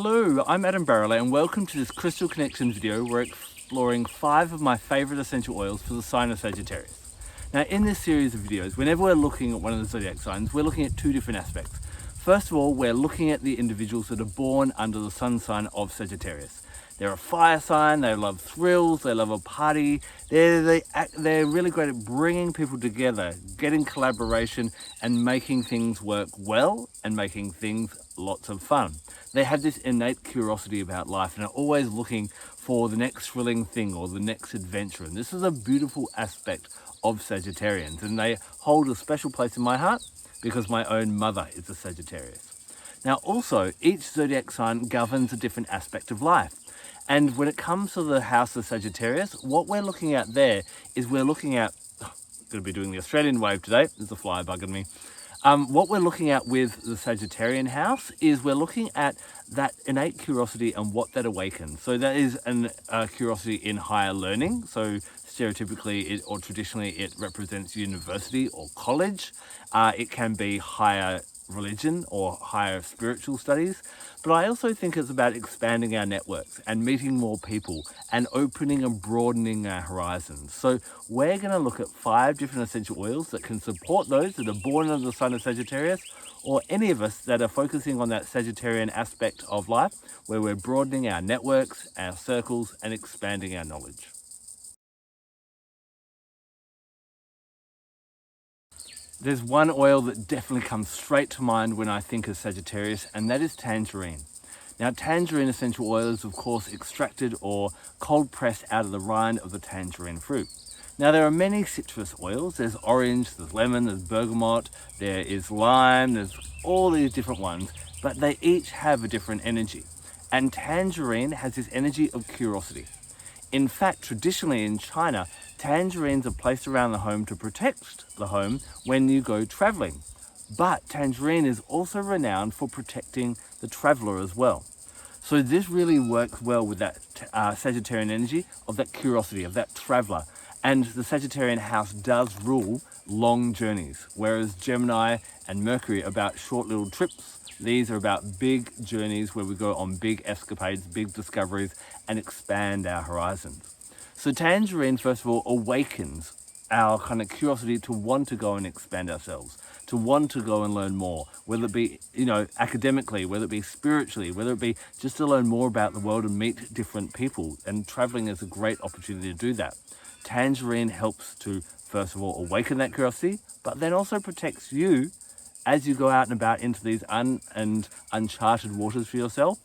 Hello, I'm Adam Barralet and welcome to this Crystal Connection video. We're exploring 5 of my favourite essential oils for the sign of Sagittarius. Now in this series of videos, whenever we're looking at one of the zodiac signs, we're looking at 2 different aspects. First of all, we're looking at the individuals that are born under the sun sign of Sagittarius. They're a fire sign, they love thrills, they love a party, they're really great at bringing people together, getting collaboration and making things work well and making things lots of fun. They have this innate curiosity about life and are always looking for the next thrilling thing or the next adventure. And this is a beautiful aspect of Sagittarians, and they hold a special place in my heart because my own mother is a Sagittarius. Now also, each zodiac sign governs a different aspect of life. And when it comes to the house of Sagittarius, what we're looking at there is we're looking at, I'm going to be doing the Australian wave today, there's a fly bugging me. What we're looking at with the Sagittarian house is we're looking at that innate curiosity and what that awakens. So that is a curiosity in higher learning. So stereotypically or traditionally it represents university or college. It can be higher religion or higher spiritual studies, but I also think it's about expanding our networks and meeting more people and opening and broadening our horizons. So we're going to look at 5 different essential oils that can support those that are born under the sign of Sagittarius, or any of us that are focusing on that Sagittarian aspect of life where we're broadening our networks, our circles, and expanding our knowledge. There's one oil that definitely comes straight to mind when I think of Sagittarius, and that is Tangerine. Now, Tangerine essential oil is of course extracted or cold pressed out of the rind of the tangerine fruit. Now, there are many citrus oils. There's orange, there's lemon, there's bergamot, there is lime, there's all these different ones, but they each have a different energy. And Tangerine has this energy of curiosity. In fact, traditionally in China, tangerines are placed around the home to protect the home when you go traveling. But Tangerine is also renowned for protecting the traveler as well. So this really works well with that Sagittarian energy of that curiosity, of that traveler. And the Sagittarian house does rule long journeys, whereas Gemini and Mercury are about short little trips. These are about big journeys where we go on big escapades, big discoveries, and expand our horizons. So Tangerine, first of all, awakens our kind of curiosity to want to go and expand ourselves, to want to go and learn more, whether it be, academically, whether it be spiritually, whether it be just to learn more about the world and meet different people. And traveling is a great opportunity to do that. Tangerine helps to, first of all, awaken that curiosity, but then also protects you as you go out and about into these uncharted waters for yourself,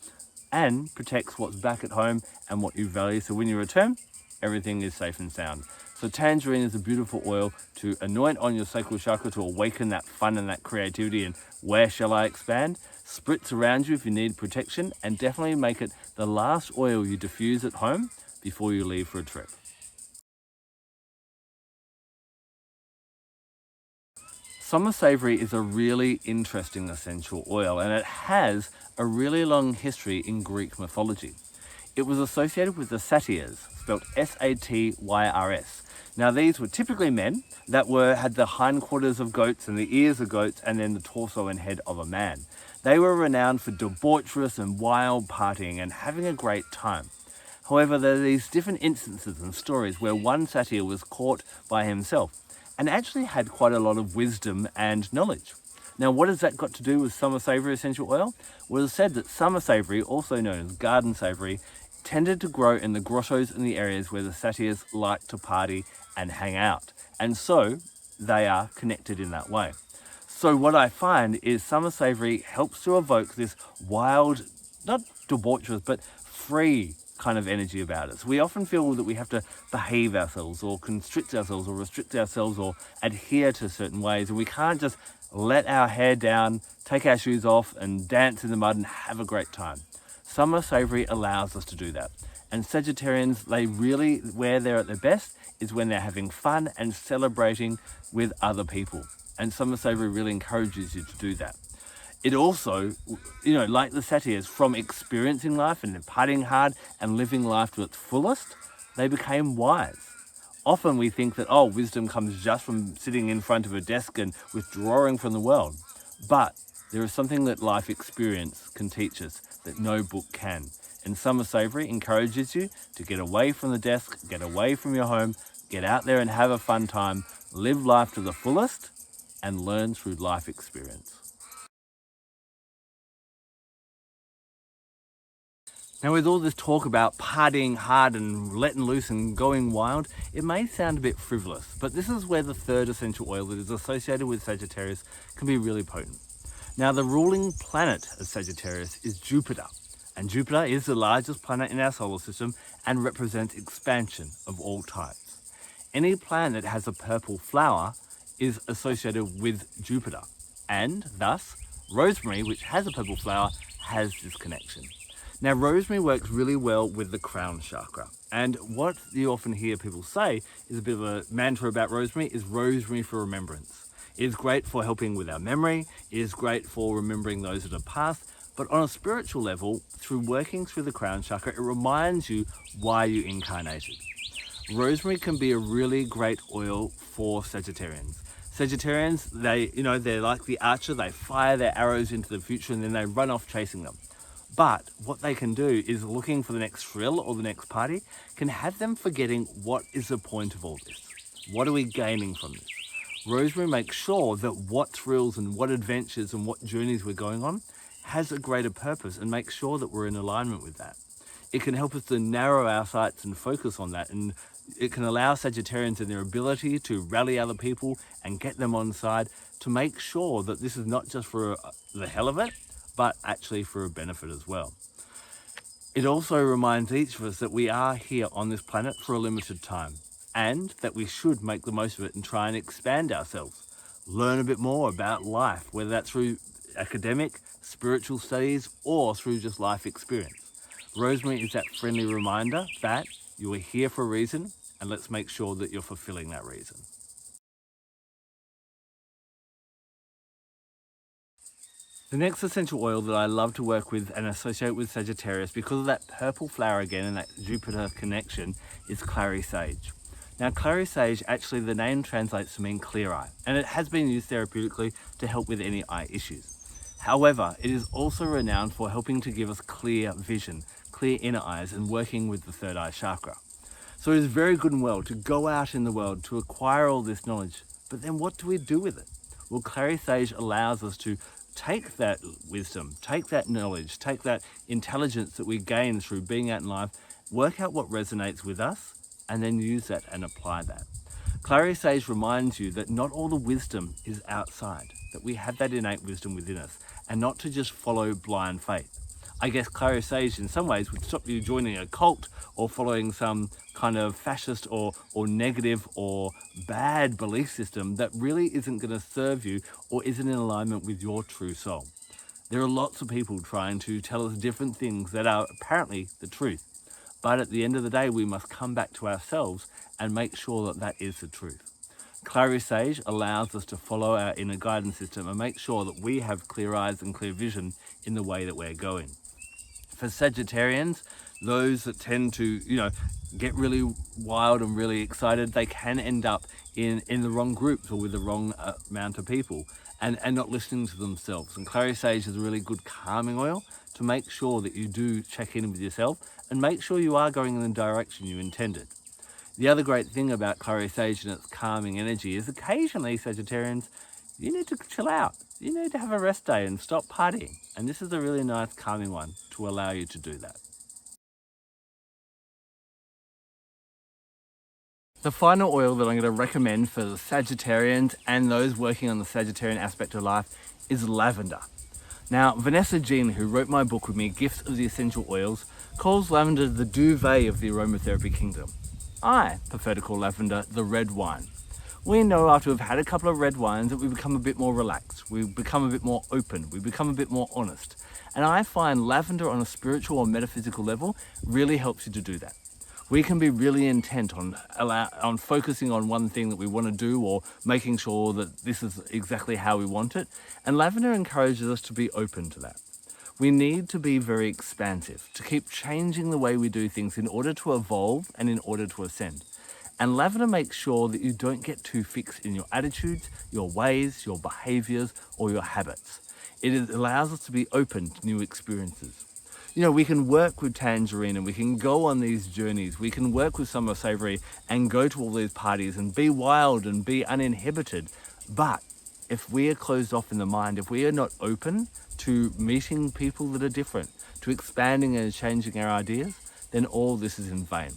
and protects what's back at home and what you value. So when you return, everything is safe and sound. So Tangerine is a beautiful oil to anoint on your sacral chakra to awaken that fun and that creativity and where shall I expand? Spritz around you if you need protection, and definitely make it the last oil you diffuse at home before you leave for a trip. Summer Savory is a really interesting essential oil, and it has a really long history in Greek mythology. It was associated with the satyrs, spelled S-A-T-Y-R-S. Now these were typically men that had the hindquarters of goats and the ears of goats and then the torso and head of a man. They were renowned for debaucherous and wild partying and having a great time. However, there are these different instances and stories where one satyr was caught by himself and actually had quite a lot of wisdom and knowledge. Now, what has that got to do with Summer Savory essential oil? Well, it's said that Summer Savory, also known as Garden Savory, tended to grow in the grottos and the areas where the satyrs like to party and hang out. And so they are connected in that way. So what I find is Summer Savory helps to evoke this wild, not debaucherous, but free kind of energy about us. We often feel that we have to behave ourselves or constrict ourselves or restrict ourselves or adhere to certain ways, and we can't just let our hair down, take our shoes off and dance in the mud and have a great time. Summer Savory allows us to do that. And Sagittarians, they really, where they're at their best is when they're having fun and celebrating with other people. And Summer Savory really encourages you to do that. It also, like the satyrs, from experiencing life and partying hard and living life to its fullest, they became wise. Often we think that, wisdom comes just from sitting in front of a desk and withdrawing from the world. But There is something that life experience can teach us that no book can. And Summer Savory encourages you to get away from the desk, get away from your home, get out there and have a fun time, live life to the fullest, and learn through life experience. Now, with all this talk about partying hard and letting loose and going wild, it may sound a bit frivolous, but this is where the third essential oil that is associated with Sagittarius can be really potent. Now, the ruling planet of Sagittarius is Jupiter, and Jupiter is the largest planet in our solar system and represents expansion of all types. Any plant that has a purple flower is associated with Jupiter, and thus, rosemary, which has a purple flower, has this connection. Now, rosemary works really well with the crown chakra. And what you often hear people say is a bit of a mantra about rosemary is rosemary for remembrance. It is great for helping with our memory. It is great for remembering those that have passed. But on a spiritual level, through working through the crown chakra, it reminds you why you incarnated. Rosemary can be a really great oil for Sagittarians. Sagittarians, they're like the archer. They fire their arrows into the future and then they run off chasing them. But what they can do is looking for the next thrill or the next party can have them forgetting what is the point of all this. What are we gaining from this? Rosemary makes sure that what thrills and what adventures and what journeys we're going on has a greater purpose and makes sure that we're in alignment with that. It can help us to narrow our sights and focus on that, and it can allow Sagittarians in their ability to rally other people and get them on side to make sure that this is not just for the hell of it, but actually for a benefit as well. It also reminds each of us that we are here on this planet for a limited time and that we should make the most of it and try and expand ourselves, learn a bit more about life, whether that's through academic, spiritual studies, or through just life experience. Rosemary is that friendly reminder that you are here for a reason, and let's make sure that you're fulfilling that reason. The next essential oil that I love to work with and associate with Sagittarius because of that purple flower again and that Jupiter connection is Clary Sage. Now, Cary Sage, actually the name translates to mean clear eye, and it has been used therapeutically to help with any eye issues. However, it is also renowned for helping to give us clear vision, clear inner eyes, and working with the third eye chakra. So it is very good and well to go out in the world to acquire all this knowledge, but then what do we do with it? Well, Clary Sage allows us to take that wisdom, take that knowledge, take that intelligence that we gain through being out in life, work out what resonates with us, and then use that and apply that. Clary Sage reminds you that not all the wisdom is outside, that we have that innate wisdom within us, and not to just follow blind faith. I guess Clary Sage in some ways would stop you joining a cult or following some kind of fascist or negative or bad belief system that really isn't going to serve you or isn't in alignment with your true soul. There are lots of people trying to tell us different things that are apparently the truth. But at the end of the day, we must come back to ourselves and make sure that that is the truth. Clary Sage allows us to follow our inner guidance system and make sure that we have clear eyes and clear vision in the way that we're going. For Sagittarians, those that tend to, get really wild and really excited, they can end up in the wrong groups or with the wrong amount of people and not listening to themselves. And Clary Sage is a really good calming oil to make sure that you do check in with yourself and make sure you are going in the direction you intended. The other great thing about Clary Sage and its calming energy is occasionally, Sagittarians, you need to chill out. You need to have a rest day and stop partying. And this is a really nice calming one to allow you to do that. The final oil that I'm going to recommend for the Sagittarians and those working on the Sagittarian aspect of life is lavender. Now, Vanessa Jean, who wrote my book with me, Gifts of the Essential Oils, calls lavender the duvet of the aromatherapy kingdom. I prefer to call lavender the red wine. We know after we've had a couple of red wines that we become a bit more relaxed, we become a bit more open, we become a bit more honest. And I find lavender on a spiritual or metaphysical level really helps you to do that. We can be really intent on focusing on one thing that we want to do or making sure that this is exactly how we want it. And lavender encourages us to be open to that. We need to be very expansive, to keep changing the way we do things in order to evolve and in order to ascend. And lavender makes sure that you don't get too fixed in your attitudes, your ways, your behaviors, or your habits. allows us to be open to new experiences. You know, we can work with Tangerine and we can go on these journeys. We can work with some of Savory and go to all these parties and be wild and be uninhibited. But if we are closed off in the mind, if we are not open to meeting people that are different, to expanding and changing our ideas, then all this is in vain.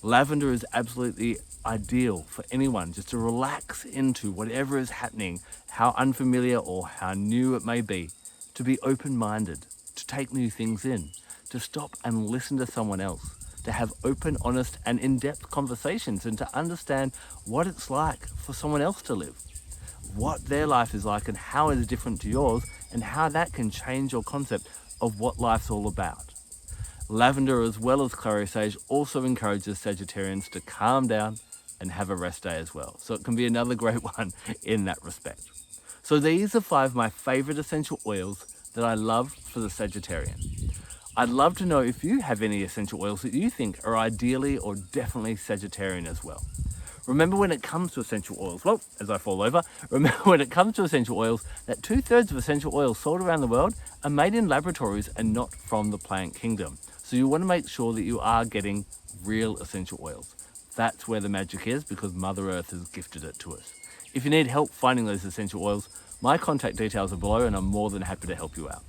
Lavender is absolutely ideal for anyone just to relax into whatever is happening, how unfamiliar or how new it may be, to be open-minded, to take new things in, to stop and listen to someone else, to have open, honest and in-depth conversations and to understand what it's like for someone else to live, what their life is like and how it is different to yours and how that can change your concept of what life's all about. Lavender, as well as Cary Sage, also encourages Sagittarians to calm down and have a rest day as well. So it can be another great one in that respect. So these are 5 of my favorite essential oils that I love for the Sagittarian. I'd love to know if you have any essential oils that you think are ideally or definitely Sagittarian as well. Remember when it comes to essential oils, well, as I fall over, remember when it comes to essential oils that 2/3 of essential oils sold around the world are made in laboratories and not from the plant kingdom. So you want to make sure that you are getting real essential oils. That's where the magic is, because Mother Earth has gifted it to us. If you need help finding those essential oils, my contact details are below and I'm more than happy to help you out.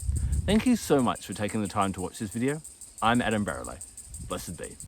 Thank you so much for taking the time to watch this video. I'm Adam Barralet. Blessed be.